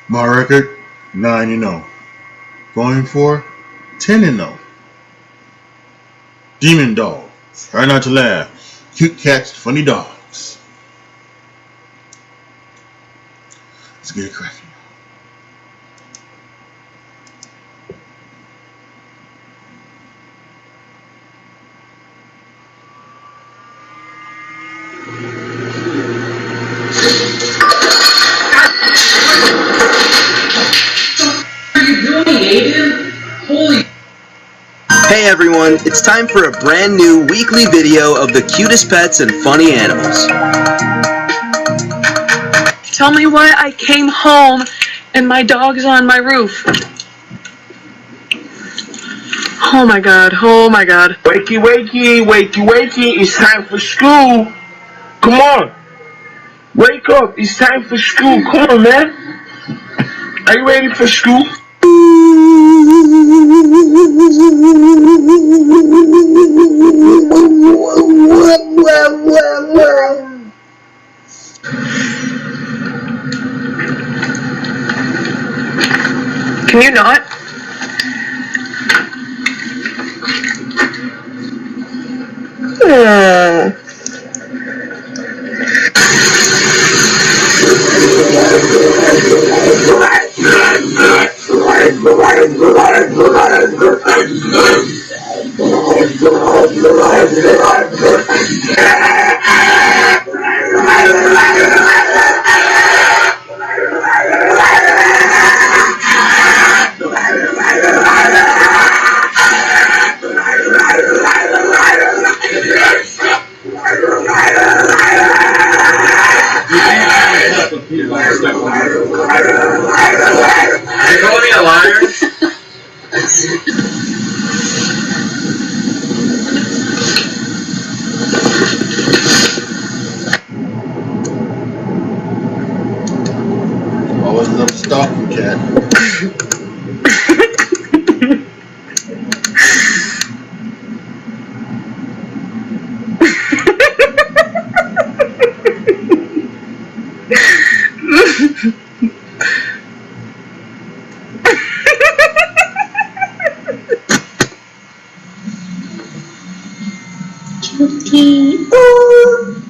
My record, 9-0. Going for 10-0. Demon dog. Try not to laugh. Cute cats, funny dogs. Let's get it cracking. Hey everyone, it's time for a brand new weekly video of the cutest pets and funny animals. Tell me why I came home and my dog's on my roof. Oh my god, oh my god. Wakey, wakey, wakey, wakey, it's time for school. Come on. Wake up, it's time for school. Come on, man. Are you ready for school? Can you not? You calling me a liar? Always love to stalk you, cat. Cutie. Ooh.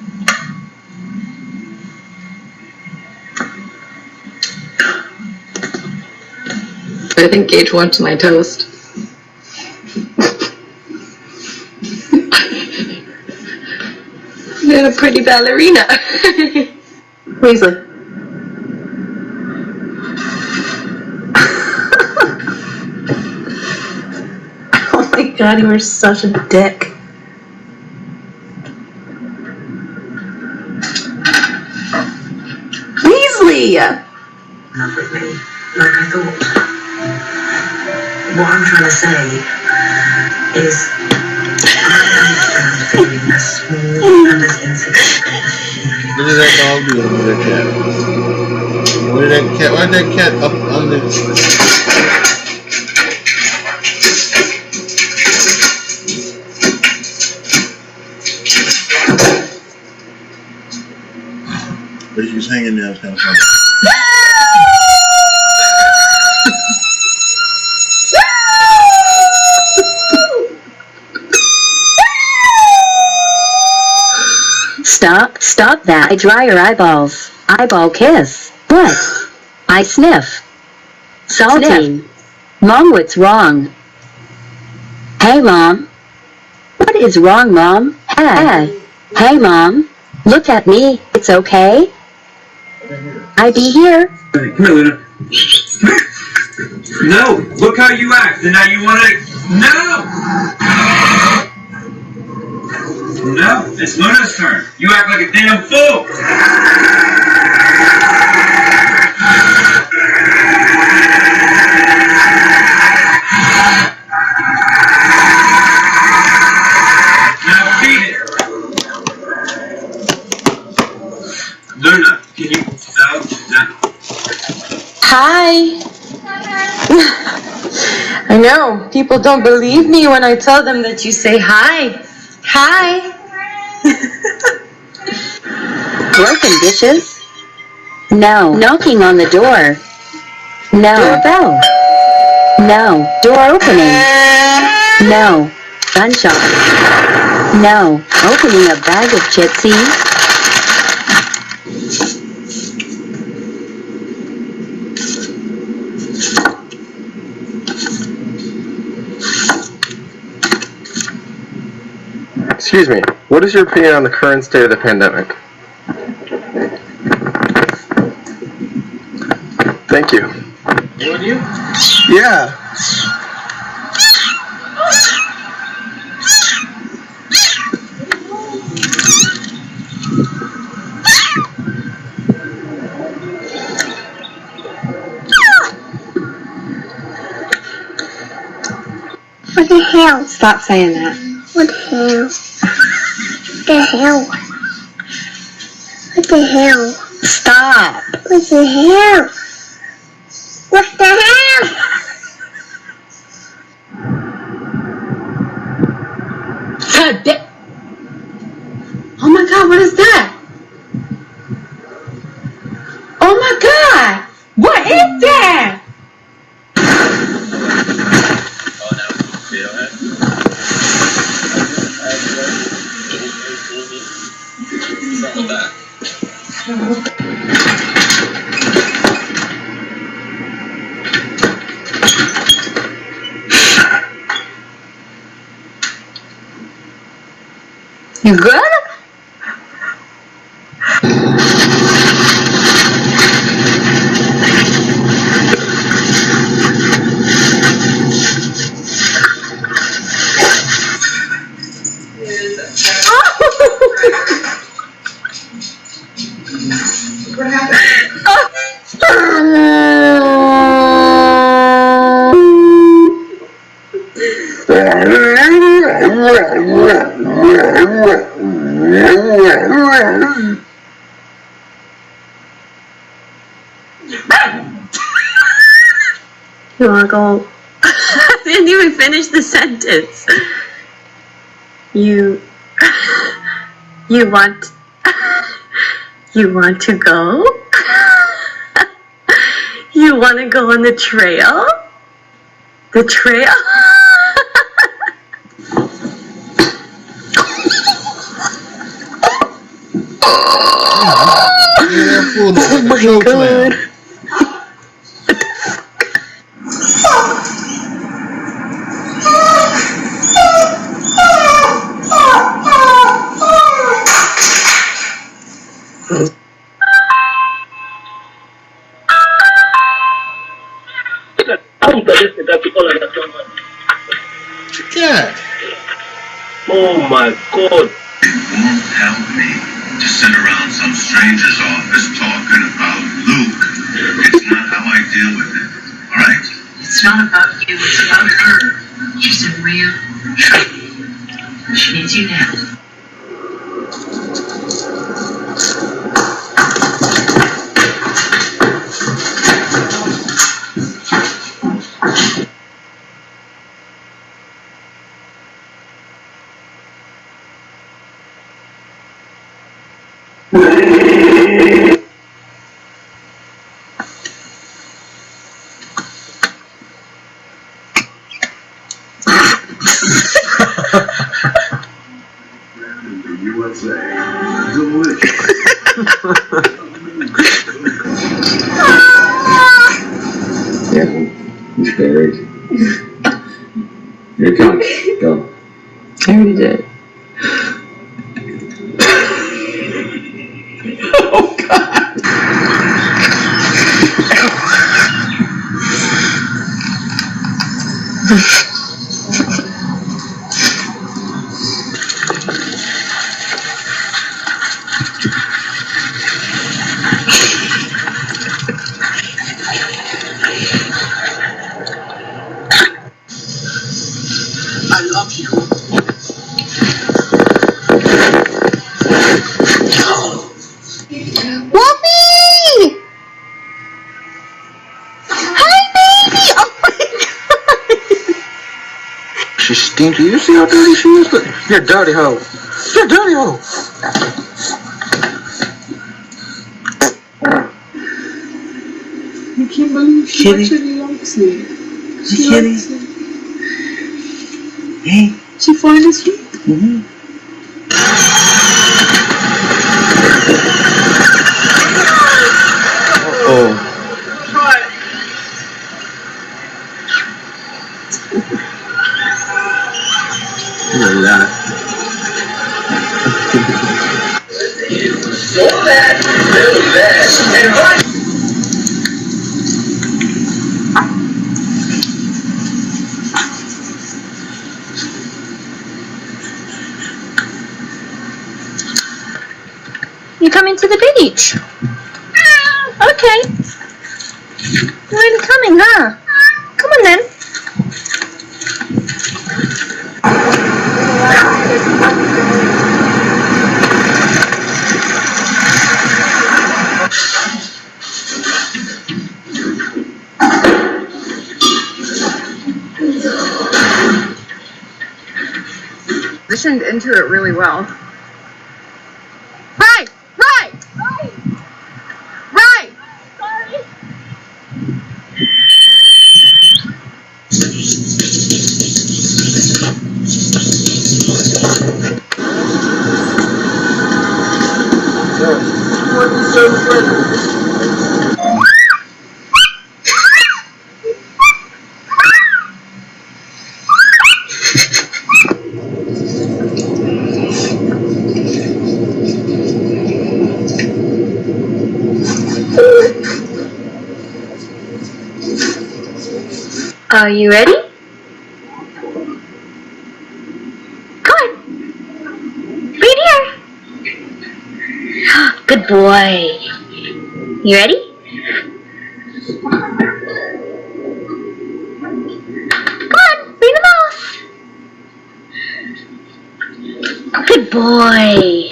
I think Gage wants my toast. You're a pretty ballerina. Weasley. Oh my god, you are such a dick. Weasley! Not with me, like I thought. What I'm trying to say is I understand feeling as small and as insignificant. What did that dog do under that cat? Why did that cat up under? But she was hanging there, it was kind of funny. Stop that. I dry your eyeballs. Eyeball kiss. What? I sniff. Saltine. Mom, what's wrong? Hey, Mom. What is wrong, Mom? Hey. Hey, Mom. Look at me. It's okay? I be here. Come here, Luna. No, look how you act, and now you want to... No! No, it's Luna's turn. You act like a damn fool. Now beat it. Luna, can you... No. Hi. I know, people don't believe me when I tell them that you say hi. Hi. Broken dishes? No. Knocking on the door? No. Doorbell. No. Door opening. No. Gunshot. No. Opening a bag of chipsies. Excuse me, what is your opinion on the current state of the pandemic? Thank you. You? Yeah. What the hell? Stop saying that. What the hell? The hell? What the hell? Stop. What the hell? What the hell? God damn. Oh my God, what is that? Oh my God, what is that? You good? You wanna go? I didn't even finish the sentence. You want to go? You want to go on the trail? The trail? Oh my God. Yeah. Oh my God. It won't help me to sit around some stranger's office talking about Luke. It's not how I deal with it, alright? It's not about you, it's about her. She's in real trouble. She needs you now. Yeah, he's buried. Here it comes. Go. I already did. Oh God. I love you. Whoopee! Hi, baby! Oh my God! She's stinky. You see how dirty she is? Look, you're a dirty hoe. You're a dirty hoe. You can't believe Kitty? She likes it. She Kitty? likes it. Hey. She flying this week? Mm-hmm. Oh. Look at that. You coming to the beach? Okay. Really coming, huh? Come on then. Transitioned into it really well. Right! Sorry. Are you ready? Come on. Right here. Good boy. You ready? Come on, bring the balls. Good boy.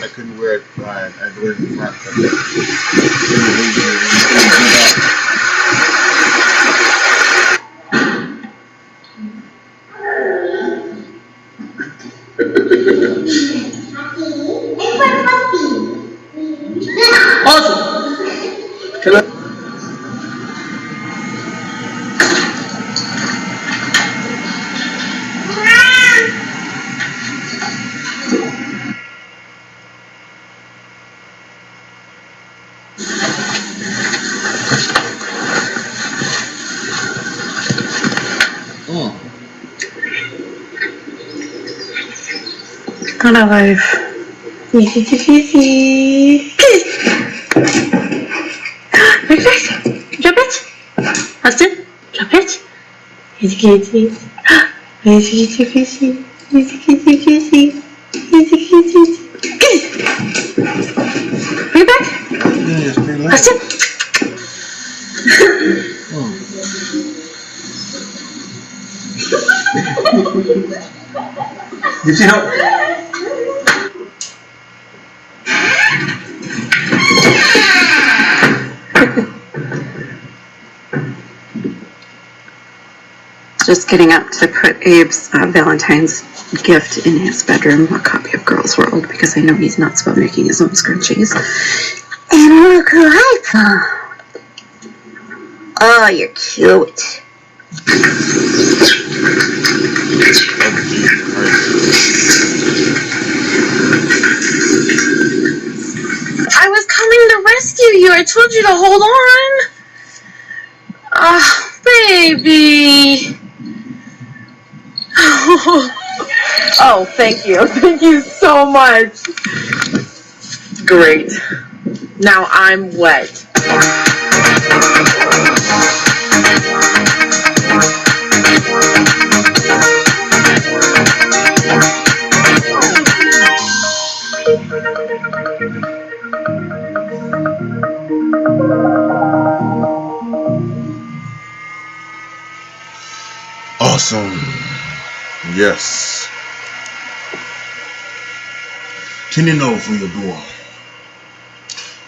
I couldn't wear it fine. I had to wear it front. Awesome. Can I? Gonna life. Easy. Drop it. Austin, drop it. Easy kitty. Easy kitty. Bring it back. Austin. You see how? Just getting up to put Abe's Valentine's gift in his bedroom, a copy of Girls World, because I know he's nuts about making his own scrunchies. And look who I found. Oh, you're cute. I was coming to rescue you. I told you to hold on. Oh, baby. Oh, thank you. Thank you so much. Great. Now I'm wet. Awesome. Yes. 10-0 from the door.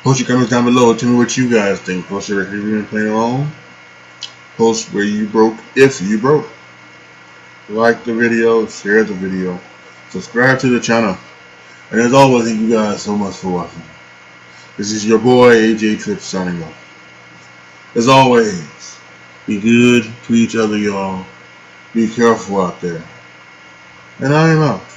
Post your comments down below. Tell me what you guys think. Post your record if you've been playing along. Post where you broke, if you broke. like the video, share the video, subscribe to the channel. And as always, thank you guys so much for watching. This is your boy AJTRIP signing off. As always, be good to each other, y'all. Be careful out there. And I am out.